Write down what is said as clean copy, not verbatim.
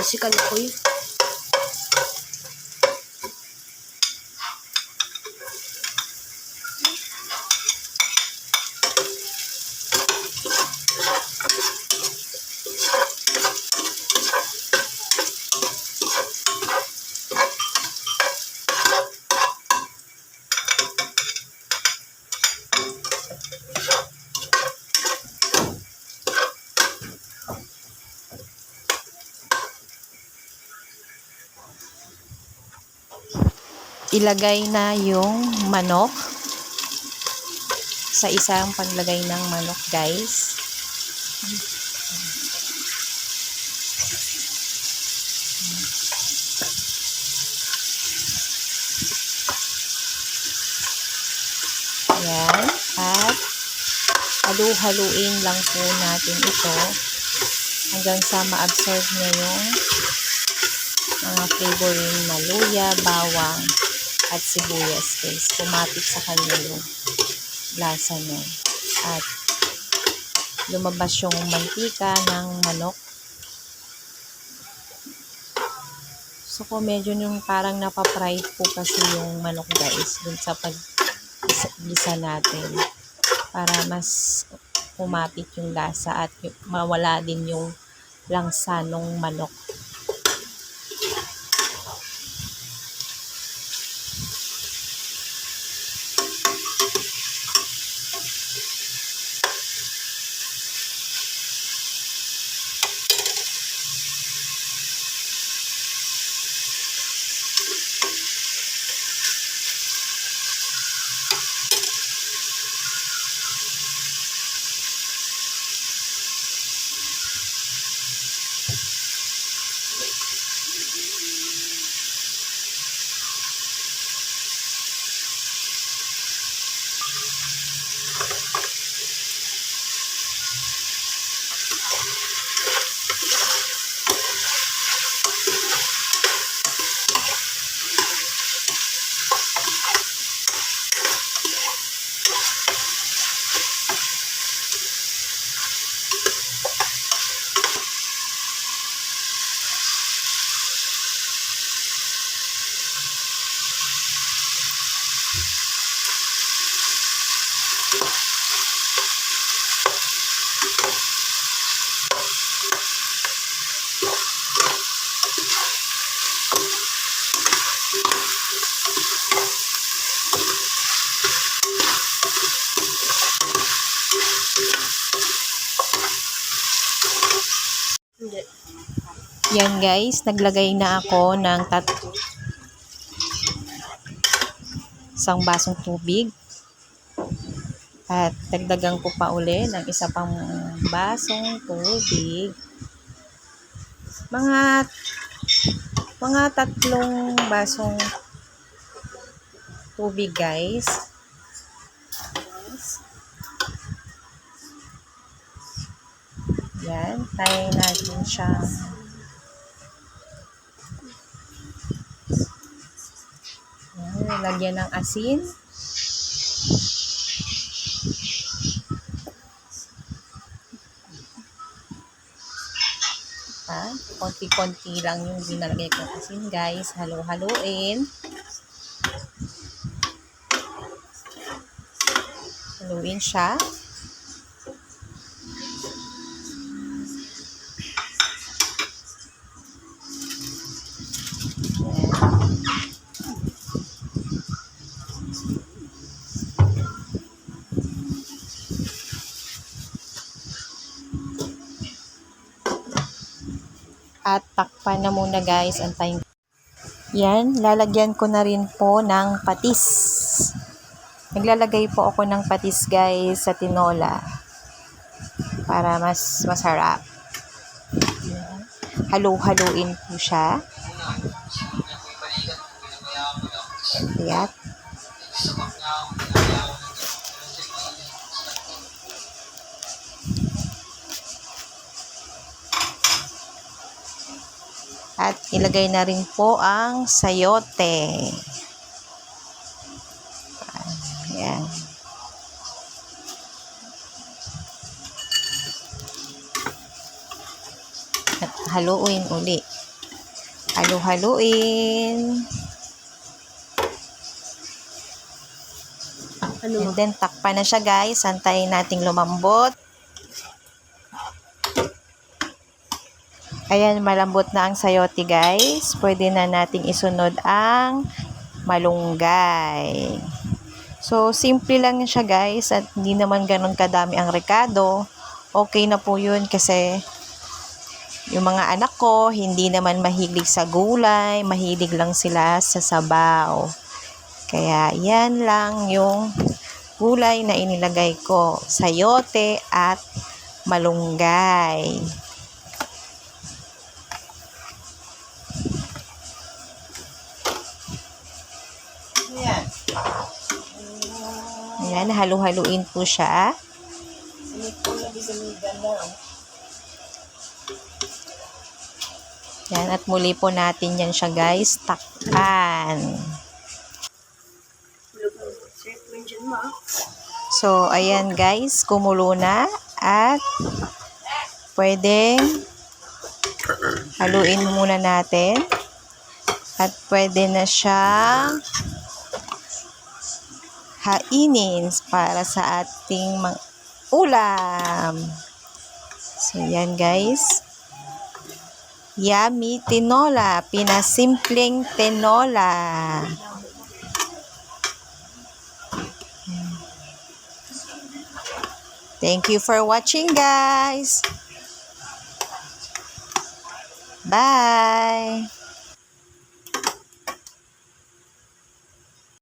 si Kalikoy. Ilagay na yung manok sa isang paglagay ng manok, guys. Ayan. At halu-haluin lang po natin ito hanggang sa ma-absorb niya yung mga flavoring na luya, bawang, at sibuyas, guys. Pumapit sa kanya yung lasa niya. At lumabas yung mantika ng manok. So, kung medyo yung parang napapry po kasi yung manok, guys, dun sa pag-gisa natin. Para mas pumapit yung lasa at mawala din yung langsa ng manok. Yan, guys, naglagay na ako ng isang basong tubig. At dagdagan ko pa uli ng isa pang basong tubig. Mga 3 basong tubig, guys. Yan, tayo natin siyang lagyan ng asin. Konti-konti lang yung ginalagay ko asin, guys. Halo-haluin. Haluin siya. At takpan na muna, guys. Antayin. Yan, lalagyan ko na rin po ng patis. Naglalagay po ako ng patis, guys, sa tinola. Para mas masarap. Halo-haluin po siya. Ayan. At ilagay na rin po ang sayote. Ayan. At haluin uli. Halu-haluin. And then, takpan na siya guys. Antayin nating lumambot. Ayan, malambot na ang sayote guys. Pwede na nating isunod ang malunggay. So, simple lang siya guys. At hindi naman ganun kadami ang rekado. Okay na po yun kasi yung mga anak ko, hindi naman mahilig sa gulay. Mahilig lang sila sa sabaw. Kaya, yan lang yung gulay na inilagay ko. Sayote at malunggay. Ayan, halu-haluin po siya. Yan, at muli po natin yan siya guys. Takpan. So, ayan guys, kumulo na at pwedeng haluin muna natin at pwede na siyang hainin para sa ating ulam. So, yan guys. Yummy tinola. Pinasimpleng tinola. Thank you for watching guys. Bye.